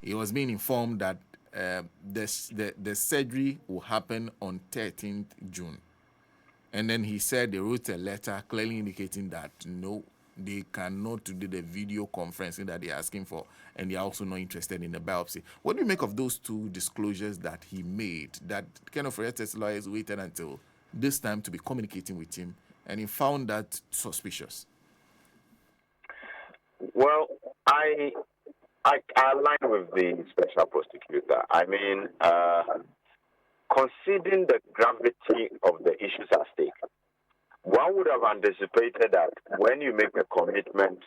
he was being informed that the surgery will happen on 13th June. And then he said they wrote a letter clearly indicating that no, they cannot do the video conferencing that they're asking for, and they're also not interested in the biopsy. What do you make of those two disclosures that he made, that kind of Ofori-Atta'S lawyers waited until this time to be communicating with him, and he found that suspicious? Well, I align with the special prosecutor. I mean, considering the gravity of the issues at stake, one would have anticipated that when you make a commitment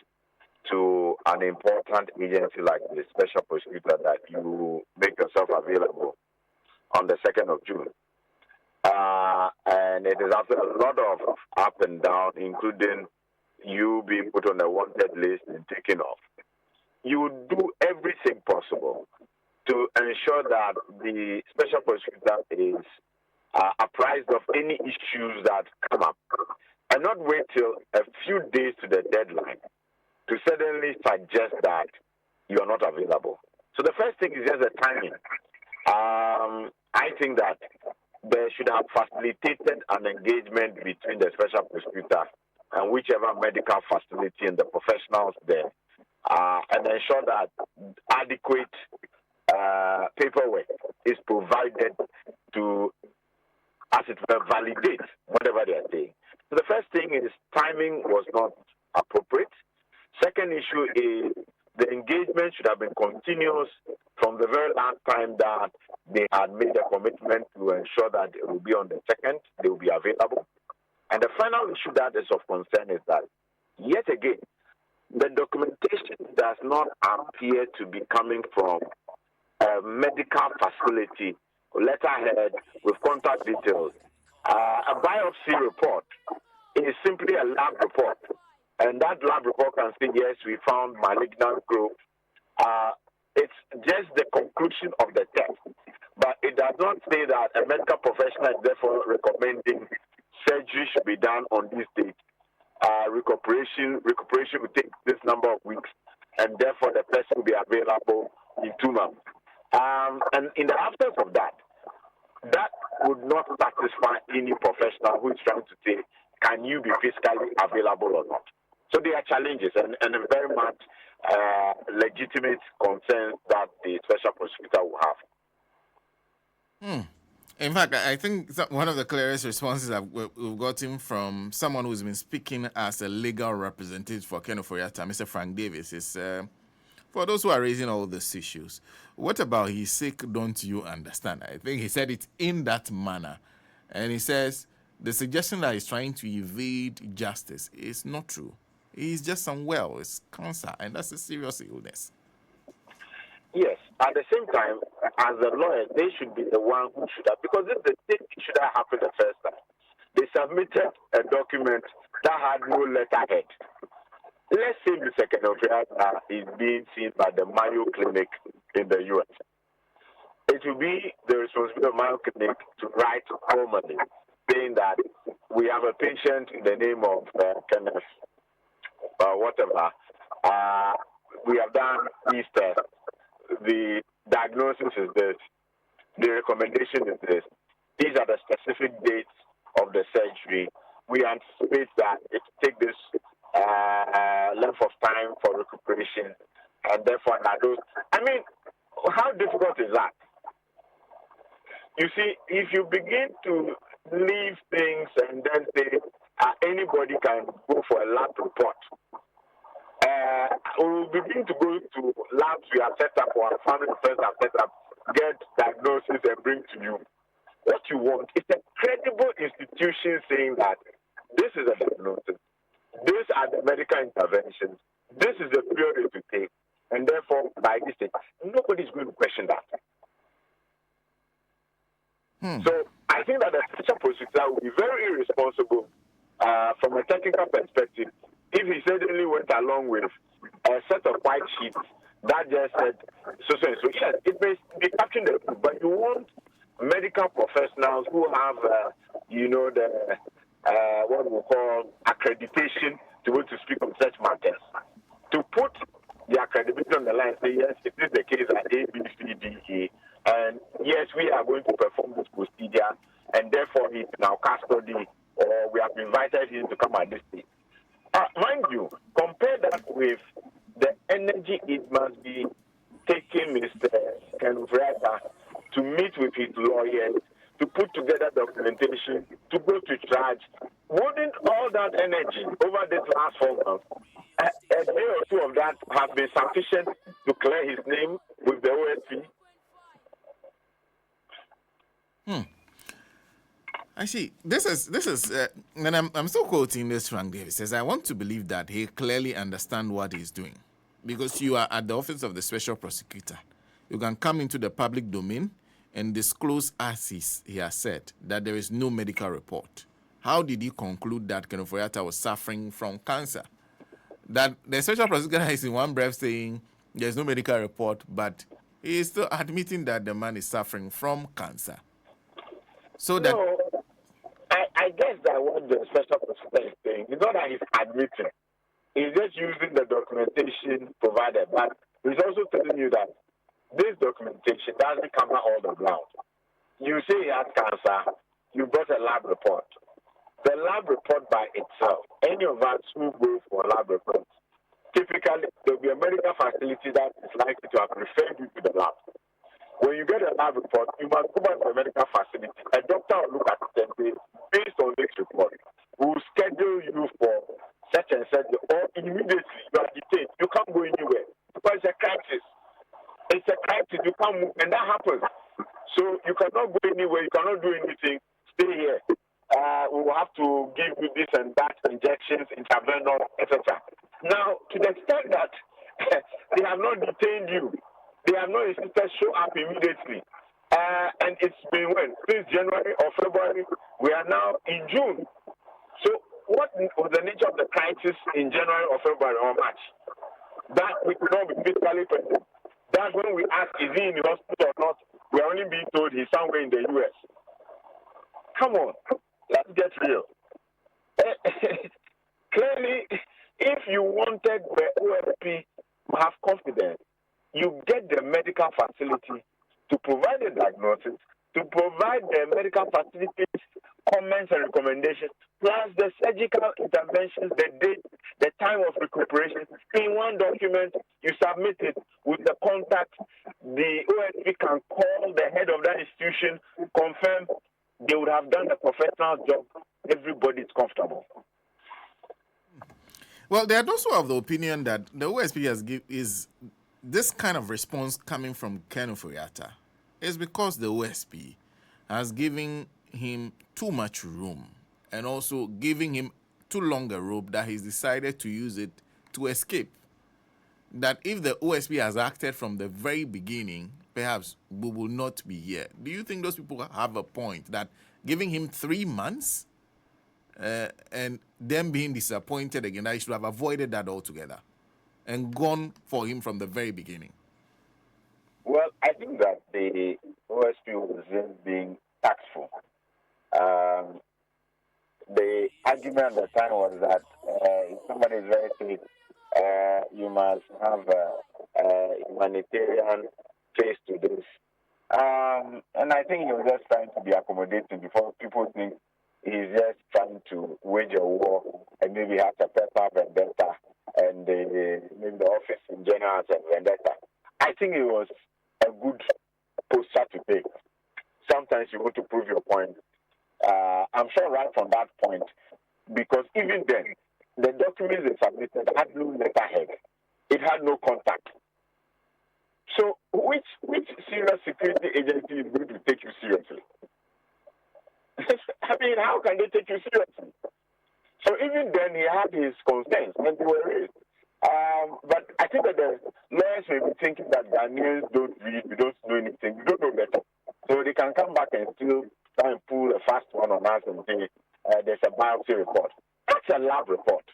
to an important agency like the special prosecutor, that you make yourself available on the 2nd of June. And it is after a lot of up and down, including you being put on a wanted list and taken off. You would do everything possible to ensure that the special prosecutor is apprised of any issues that come up, and not wait till a few days to the deadline to suddenly suggest that you are not available. So the first thing is just the timing. I think that there should have facilitated an engagement between the special prosecutor and whichever medical facility and the professionals there, and ensure that adequate paperwork is provided to, as it were, validate whatever they are saying. So the first thing is timing was not appropriate. Second issue is the engagement should have been continuous from the very last time that they had made a commitment to ensure that it will be on the 2nd, they will be available. And the final issue that is of concern is that, yet again, the documentation does not appear to be coming from a medical facility, letterhead with contact details. A biopsy report is simply a lab report. And that lab report can say, yes, we found malignant growth. It's just the conclusion of the test. But it does not say that a medical professional is therefore recommending surgery should be done on this date. Recuperation will take this number of weeks, and therefore the person will be available in 2 months. And in the absence of that, that would not satisfy any professional who is trying to say, can you be physically available or not? So there are challenges and very much legitimate concerns that the special prosecutor will have. In fact, I think one of the clearest responses that we've gotten from someone who's been speaking as a legal representative for Ken Ofori-Atta, Mr. Frank Davis, is for those who are raising all these issues, what about he's sick, don't you understand? I think he said it in that manner. And he says the suggestion that he's trying to evade justice is not true. He's just unwell. It's cancer, and that's a serious illness. Yes. At the same time, as a lawyer, they should be the one who should have, because if the thing should have happened the first time, they submitted a document that had no letterhead. Let's say Mr. Ofori-Atta is being seen by the Mayo Clinic in the U.S. It will be the responsibility of Mayo Clinic to write formally saying that we have a patient in the name of Kenneth, whatever. We have done these tests. The diagnosis is this. The recommendation is this. These are the specific dates of the surgery. We anticipate that it will take this length of time for recuperation, and therefore, I mean, how difficult is that? You see, if you begin to leave things and then say anybody can go for a lab report, we will begin to go to labs we have set up or our family friends have set up, get diagnosis and bring to you. What you want is a credible institution saying that this is a diagnosis, these are the medical interventions, this is the period to take, and therefore, by this thing, nobody's going to question that. So I think that the special prosecutor will be very irresponsible from a technical perspective if he suddenly went along with a set of white sheets that just said so. Yes, it may be capturing the truth, but you want medical professionals who have, the what we call accreditation to be able to speak on such matters, to put their credibility on the line and say, yes, it is the case at A, B, we are going to perform this procedure, and therefore he's in our custody, or we have invited him to come at this stage. Mind you, compare that with the energy it must be taking Mr. Ofori-Atta'S to meet with his lawyers, to put together documentation, to go to charge. Wouldn't all that energy over this last 4 months, a day or two of that have been sufficient to clear his name with the OSP? I see. This is, and I'm still quoting this. Frank Davis says, "I want to believe that he clearly understands what he's doing, because you are at the office of the special prosecutor. You can come into the public domain and disclose, as he has said, that there is no medical report. How did he conclude that Ofori-Atta'S was suffering from cancer? That the special prosecutor is in one breath saying there's no medical report, but he is still admitting that the man is suffering from cancer. So that." No, I guess that what the special prosecutor is saying is not that he's admitting. He's just using the documentation provided. But he's also telling you that this documentation doesn't cover all the ground. You say he has cancer, you brought a lab report. The lab report by itself, any of us who go for lab reports, typically there will be a medical facility that is likely to have referred you to the lab. When you get a lab report, you must go back to the medical facility. A doctor will look at it and say, based on this report, we will schedule you for such and such, or immediately you are detained. You can't go anywhere because it's a crisis. It's a crisis. You can't move, and that happens. So you cannot go anywhere. You cannot do anything. Stay here. We will have to give you this and that, injections, intravenous, etc. Now, to the extent that they have not detained you, they have not insisted show up immediately. And it's been when? Since January or February, we are now in June. So what was the nature of the crisis in January or February or March? That we could not be physically present. That's when we ask, is he in the hospital or not? We are only being told he's somewhere in the U.S. Come on, let's get real. Clearly, if you wanted the OSP to have confidence, you get the medical facility to provide the diagnosis, to provide the medical facilities comments and recommendations, plus the surgical interventions, the date, the time of recuperation. In one document, you submit it with the contact. The OSP can call the head of that institution, confirm they would have done the professional job. Everybody is comfortable. Well, there are those who have the opinion that the OSP is this kind of response coming from Ofori-Atta'S is because the OSP has given him too much room and also giving him too long a rope that he's decided to use it to escape. That if the OSP has acted from the very beginning, perhaps we will not be here. Do you think those people have a point that giving him 3 months and them being disappointed again, that he should have avoided that altogether and gone for him from the very beginning? Well, I think that the OSP was just being tactful. The argument at the time was that if somebody is very sick, you must have a humanitarian face to this. And I think he was just trying to be accommodating before people think he's just trying to wage a war and maybe have a pepper vendetta and maybe the office in general has a vendetta. I think it was a good posture to take. Sometimes you want to prove your point. I'm sure right from that point, because even then, the documents they submitted had no letterhead. It had no contact. So which serious security agency is going to take you seriously? I mean, how can they take you seriously? So even then, he had his concerns, and they were raised. But I think that the lawyers may be thinking that Ghanaians don't read, we don't know anything, we don't know better. So they can come back and still try and pull a fast one on us and say there's a biopsy report. That's a lab report.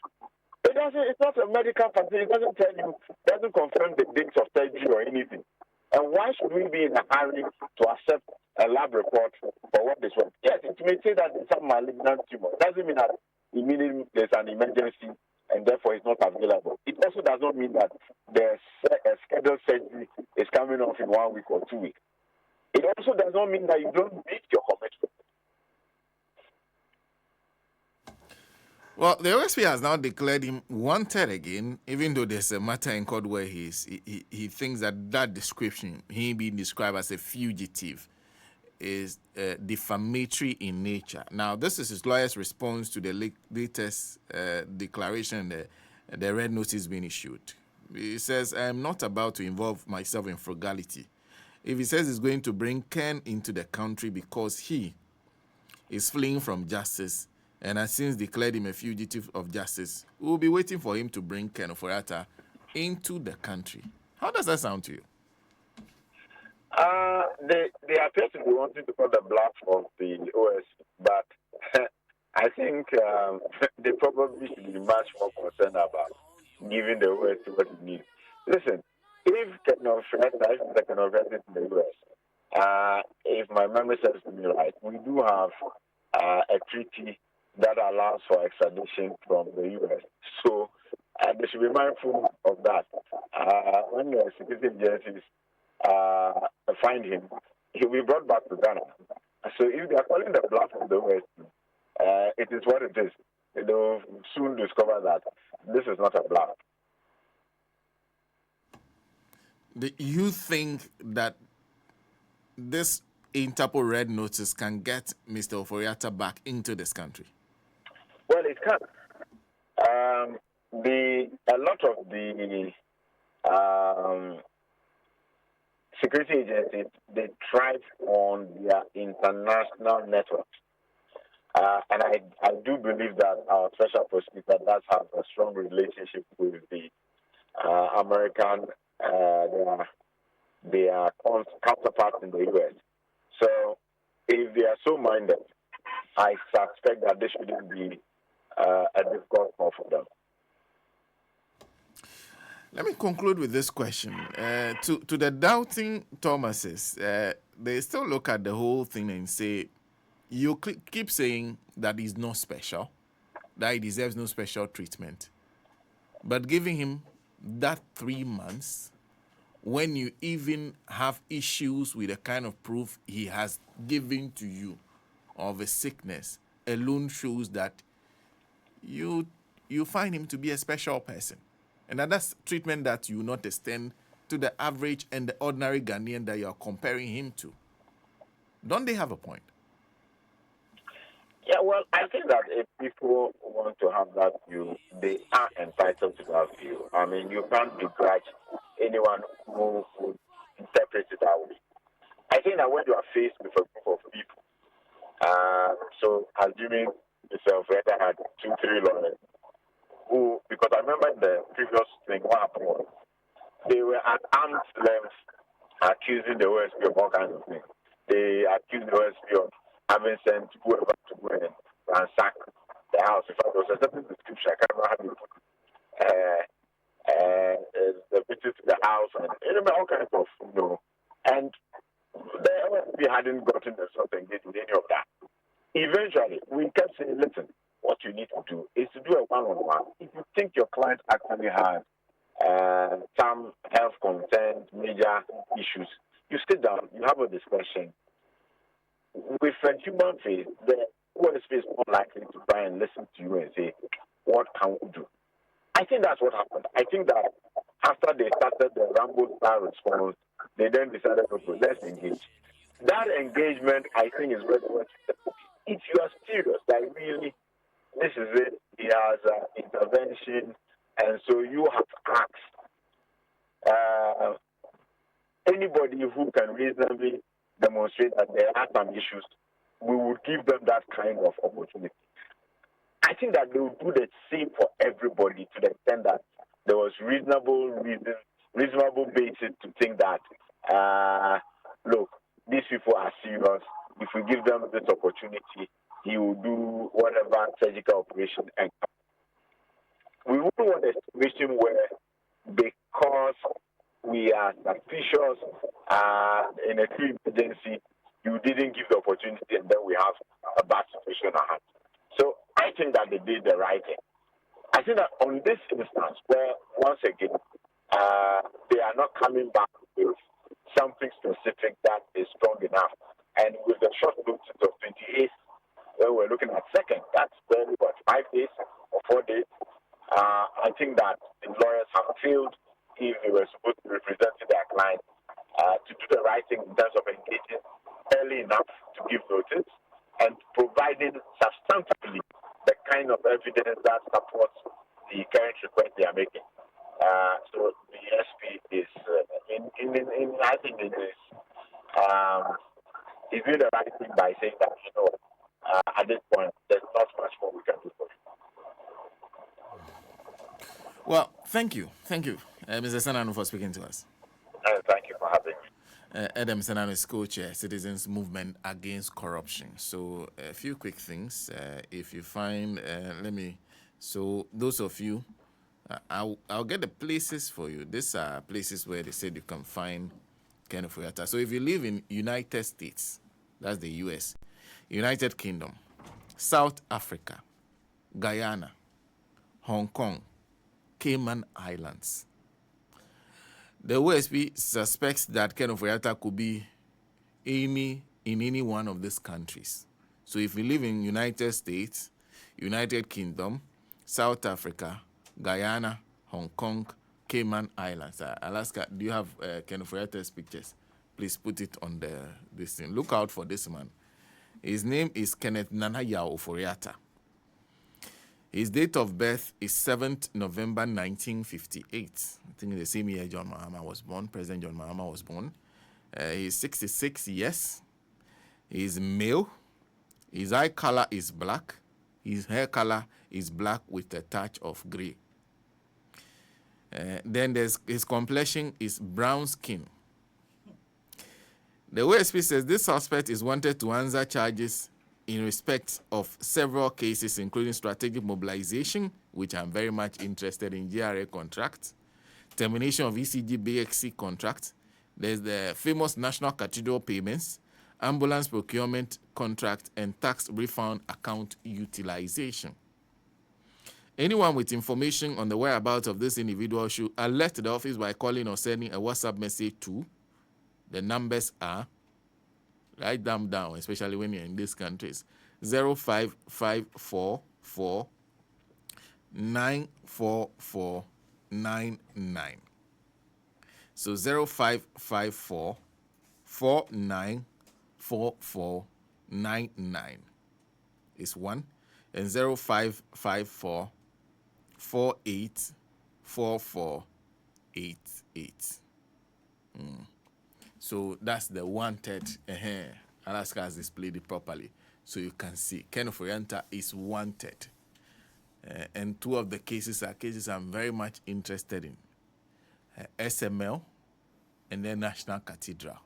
It's not a medical facility. It doesn't tell you, doesn't confirm the dates of surgery or anything. And why should we be in a hurry to accept a lab report for what this was? Yes, it may say that it's some malignant tumor. It doesn't mean that immediately there's an emergency and therefore it's not available. It also does not mean that the scheduled surgery is coming off in 1 week or 2 weeks. It also does not mean that you don't meet your commitment. Well, the OSP has now declared him wanted again, even though there's a matter in court where he thinks that description, he being described as a fugitive, is defamatory in nature. Now, this is his lawyer's response to the latest declaration, the red notice being issued. He says, I am not about to involve myself in frugality. If he says he's going to bring Ken into the country because he is fleeing from justice and has since declared him a fugitive of justice, we will be waiting for him to bring Ken Ofori-Atta'S into the country. How does that sound to you? They appear to be wanting to put the bluff of the OS, but I think they probably should be much more concerned about giving the OS what it needs. Listen, if Ken Ofori-Atta'S is the Ken Ofori-Atta'S in the US, if my memory serves me right, we do have a treaty that allows for extradition from the US. So they should be mindful of that. When your security agencies find him, he'll be brought back to Ghana. So if they are calling the bluff of the West, it is what it is. They'll soon discover that this is not a bluff. Do you think that this Interpol red notice can get Mr. Ofori-Atta'S back into this country? Well, it can. A lot of the security agencies, they thrive on their international networks. And I do believe that our special prosecutor does have a strong relationship with the American, their counterparts in the U.S. So if they are so minded, I suspect that this shouldn't be a difficult call for them. Let me conclude with this question. To the doubting Thomases, they still look at the whole thing and say, you keep saying that he's not special, that he deserves no special treatment. But giving him that 3 months, when you even have issues with the kind of proof he has given to you of a sickness, alone shows that you find him to be a special person. And that's treatment that you will not extend to the average and the ordinary Ghanaian that you are comparing him to. Don't they have a point? Yeah, well, I think that if people want to have that view, they are entitled to that view. I mean, you can't begrudge anyone who would interpret it that way. I think that when you are faced with a group of people, so assuming yourself rather had 2-3 lawyers, who, because I remember the previous thing, what happened was, they were at arm's length accusing the OSP of all kinds of things. They accused the OSP of having sent whoever to go and ransack the house. In fact, there was a certain description, I can't remember how they put it, the visit to the house, and all kinds of, and the OSP hadn't gotten themselves engaged with any of that. Eventually, we kept saying, listen, what you need to do is to do a one-on-one. If you think your client actually has some health concerns, major issues, you sit down, you have a discussion. With a human face, the OSP is more likely to try and listen to you and say, what can we do? I think that's what happened. I think that after they started the Rambo-style response, they then decided, okay, let's engage. That engagement, I think, is very much. If you are serious, that really, this is it, he has intervention, and so you have asked anybody who can reasonably demonstrate that there are some issues, we would give them that kind of opportunity. I think that they will do the same for everybody to the extent that there was reasonable basis to think that, look, these people are serious. If we give them this opportunity, he will do whatever surgical operation. And we wouldn't want a situation where, because we are suspicious in a true emergency, you didn't give the opportunity, and then we have a bad situation at hand. So I think that they did the right thing. I think that on this instance, where once again they are not coming back with something specific that is strong enough. And with the short notice of 28th, when we're looking at second, that's barely what, 5 days or 4 days. I think that the lawyers have failed if they were supposed to be representing their client to do the right thing in terms of engaging early enough to give notice and providing substantively the kind of evidence that supports the current request they are making. So the SP is, I think it is, is doing the right thing by saying that, at this point, there's not much more we can do for you. Well, thank you, Mr. Senanu, for speaking to us. Thank you for having me. Edem Senanu is co-chair, Citizens Movement Against Corruption. So a few quick things. If you find, so those of you, I'll get the places for you. These are places where they said you can find Ken Ofori-Atta'S. So if you live in United States, that's the US, United Kingdom, South Africa, Guyana, Hong Kong, Cayman Islands, the OSP suspects that Ken Ofori-Atta'S could be in any one of these countries. So if you live in United States, United Kingdom, South Africa, Guyana, Hong Kong, Cayman Islands, Alaska, do you have Ken Ofori-Atta'S pictures? Please put it on this thing. Look out for this man. His name is Kenneth Nanaya Ofori-Atta'S. His date of birth is 7th November 1958. I think the same year John Mahama was born, President John Mahama was born. He's 66 years. He's male. His eye color is black. His hair color is black with a touch of gray. Then his complexion is brown skin. The OSP says this suspect is wanted to answer charges in respect of several cases, including strategic mobilization, which I'm very much interested in, GRA contract, termination of ECG BXC contract. There's the famous National Cathedral payments, ambulance procurement contract, and tax refund account utilization. Anyone with information on the whereabouts of this individual should alert the office by calling or sending a WhatsApp message to. The numbers are, write them down, especially when you're in these countries, 05544 94499. So 0554 494499 is one, and 0554 484488. So that's the wanted. Alaska has displayed it properly, so you can see Ken Ofori-Atta'S is wanted. And two of the cases are cases I'm very much interested in. SML and then National Cathedral.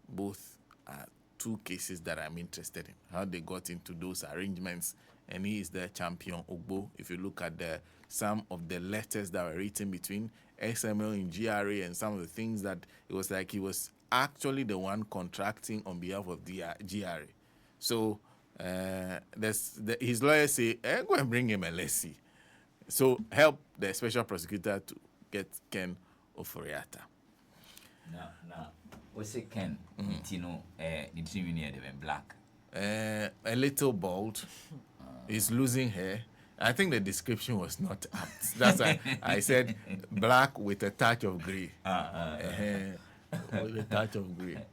Both are two cases that I'm interested in, how they got into those arrangements. And he is the champion Ogbo. If you look at some of the letters that were written between SML and GRA and some of the things that it was like he was actually the one contracting on behalf of the GRA. So his lawyers say, go and bring him a lessee. So help the special prosecutor to get Ken Ofori-Atta'S. Now, what's it Ken? Tino, black. A little bald. He's losing hair. I think the description was not apt. That's why I said black with a touch of gray. With a touch of gray.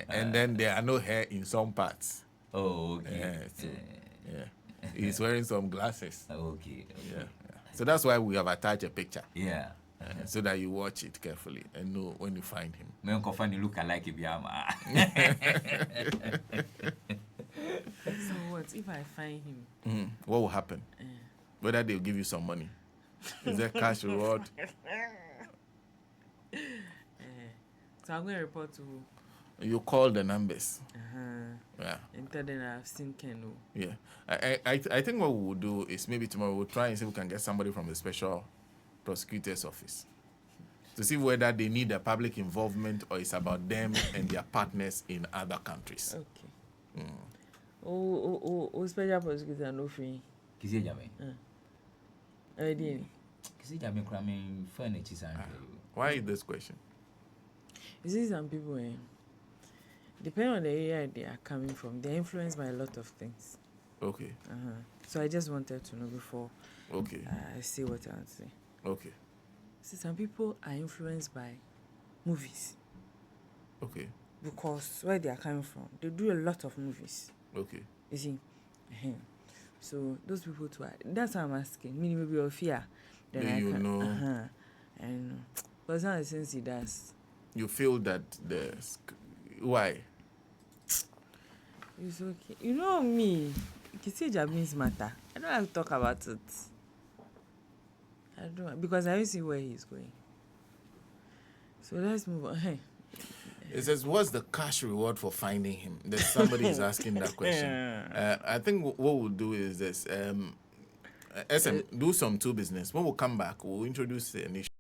And then there are no hair in some parts. Oh, okay. He's wearing some glasses. Okay. Yeah. So that's why we have attached a picture. Yeah. So that you watch it carefully and know when you find him. Me uncle find look alike Biama. So what if I find him? What will happen? Whether they'll give you some money. Is there cash reward? So I'm going to report to who? You call the numbers. Yeah. And tell them I've seen Ken. Yeah. I think what we will do is maybe tomorrow we'll try and see if we can get somebody from the special prosecutor's office to see whether they need a public involvement or it's about them and their partners in other countries. Okay. Special prosecutor no free. Kisi jame. I did. Kisi jame cramming furniture. Why is this question? You see, some people, depending on the area they are coming from, they're influenced by a lot of things. Okay. So I just wanted to know before Okay. I say what I want to say. Okay. See, some people are influenced by movies Okay. because where they are coming from, they do a lot of movies. Okay. You see, so those people too. That's why I'm asking. Meaning maybe of fear. Then Do I you can, know? and but now since he does, You feel that why? it's okay. You know me. You say Japanese matter. I don't like to talk about it. I don't because I don't see where he's going. So let's move on. It says, "What's the cash reward for finding him?" There's somebody is asking that question. I think what we'll do is this: SM, do some two business. When we come back, we'll introduce an issue.